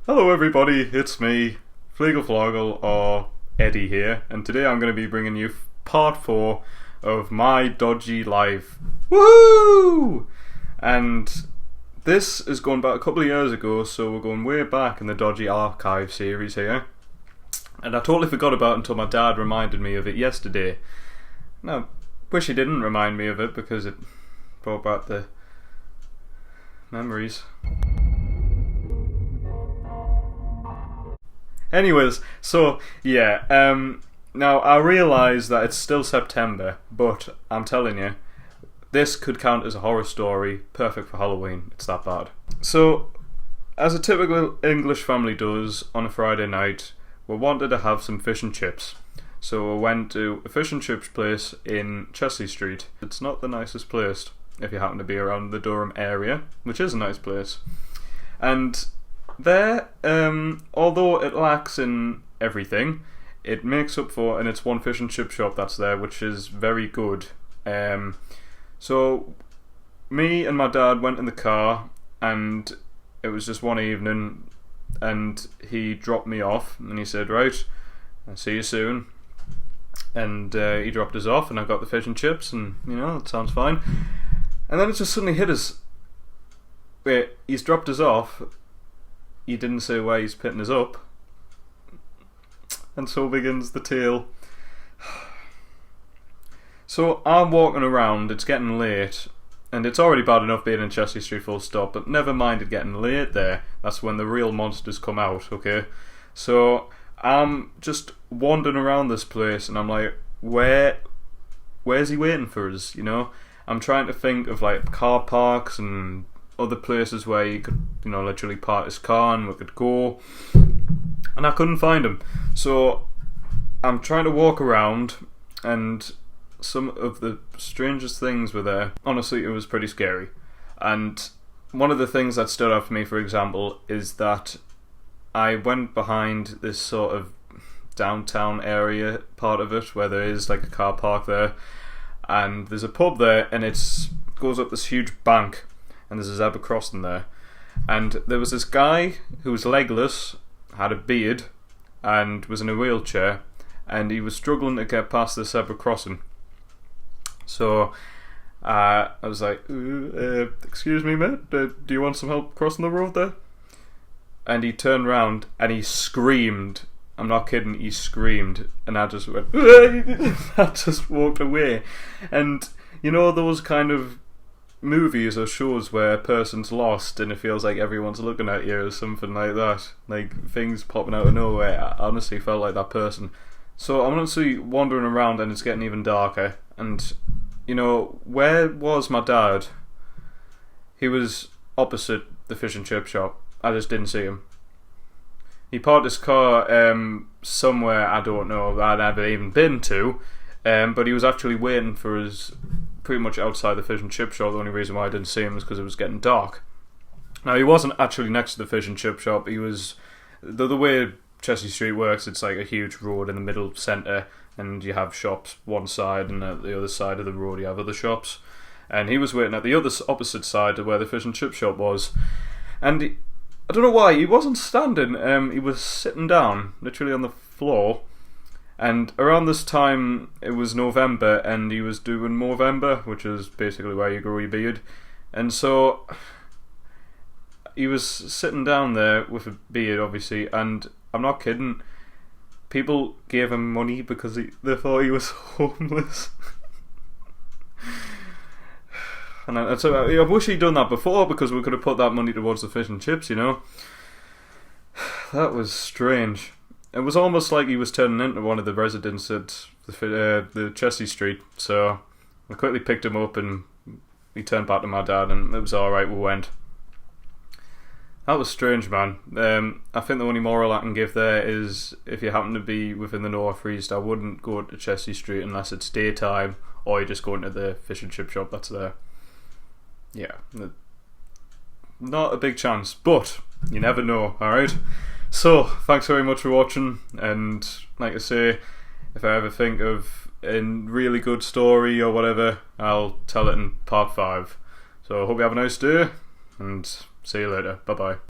Hello everybody, it's me, Flogel or Eddie here, and today I'm going to be bringing you part 4 of my Dodgy life. Woohoo! And this is going back a couple of years ago, so we're going way back in the Dodgy Archive series here. And I totally forgot about it until my dad reminded me of it yesterday. Now, wish he didn't remind me of it because it brought back the memories. Anyways, so yeah, now I realise that it's still September, but I'm telling you, this could count as a horror story, perfect for Halloween. It's that bad. So, as a typical English family does on a Friday night, we wanted to have some fish and chips. So we went to a fish and chips place in Chelsea Street. It's not the nicest place if you happen to be around the Durham area, which is a nice place. And there, although it lacks in everything, it makes up for, and it's one fish and chip shop that's there, which is very good. So me and my dad went in the car, and it was just one evening, and he dropped me off, and he said, "Right, I'll see you soon." And he dropped us off, and I got the fish and chips, and it sounds fine. And then it just suddenly hit us. Wait, he's dropped us off. He didn't say why he's picking us up. And so begins the tale. So I'm walking around, it's getting late, and it's already bad enough being in Chelsea Street full stop, but never mind it getting late there. That's when the real monsters come out, okay? So I'm just wandering around this place, and I'm like, where's he waiting for us, I'm trying to think of like car parks and other places where you could, literally park his car and we could go, and I couldn't find him. So I'm trying to walk around, and some of the strangest things were there. Honestly, it was pretty scary. And one of the things that stood out for me, for example, is that I went behind this sort of downtown area part of it where there is like a car park there, and there's a pub there, and it goes up this huge bank, and there's a zebra crossing there, and there was this guy who was legless, had a beard, and was in a wheelchair, and he was struggling to get past the zebra crossing. So I was like, "Excuse me, mate, do you want some help crossing the road there?" And he turned round and he screamed. I'm not kidding, he screamed, and I just went, I just walked away. And those kind of movies or shows where a person's lost and it feels like everyone's looking at you or something like that, like things popping out of nowhere. I honestly felt like that person. So I'm honestly wandering around, and it's getting even darker, and where was my dad? He was opposite the fish and chip shop. I just didn't see him. He parked his car somewhere I don't know that I'd never even been to, but he was actually waiting for us pretty much outside the fish and chip shop. The only reason why I didn't see him was because it was getting dark. Now, he wasn't actually next to the fish and chip shop. He was the way Chelsea Street works. It's like a huge road in the middle centre, and you have shops one side, and at the other side of the road you have other shops. And he was waiting at the other opposite side of where the fish and chip shop was. And I don't know why he wasn't standing. He was sitting down, literally on the floor. And around this time, it was November, and he was doing Movember, which is basically where you grow your beard. And so he was sitting down there with a beard, obviously, and I'm not kidding, people gave him money because they thought he was homeless. And so I wish he'd done that before, because we could have put that money towards the fish and chips, That was strange. It was almost like he was turning into one of the residents at the Chelsea Street. So I quickly picked him up, and he turned back to my dad, and it was alright, we went. That was strange, man. I think the only moral I can give there is, if you happen to be within the North East, I wouldn't go to Chelsea Street unless it's daytime, or you just go into the fish and chip shop that's there. Yeah, not a big chance, but you never know, alright? So, thanks very much for watching, and like I say, if I ever think of a really good story or whatever, I'll tell it in part 5. So, I hope you have a nice day, and see you later. Bye bye.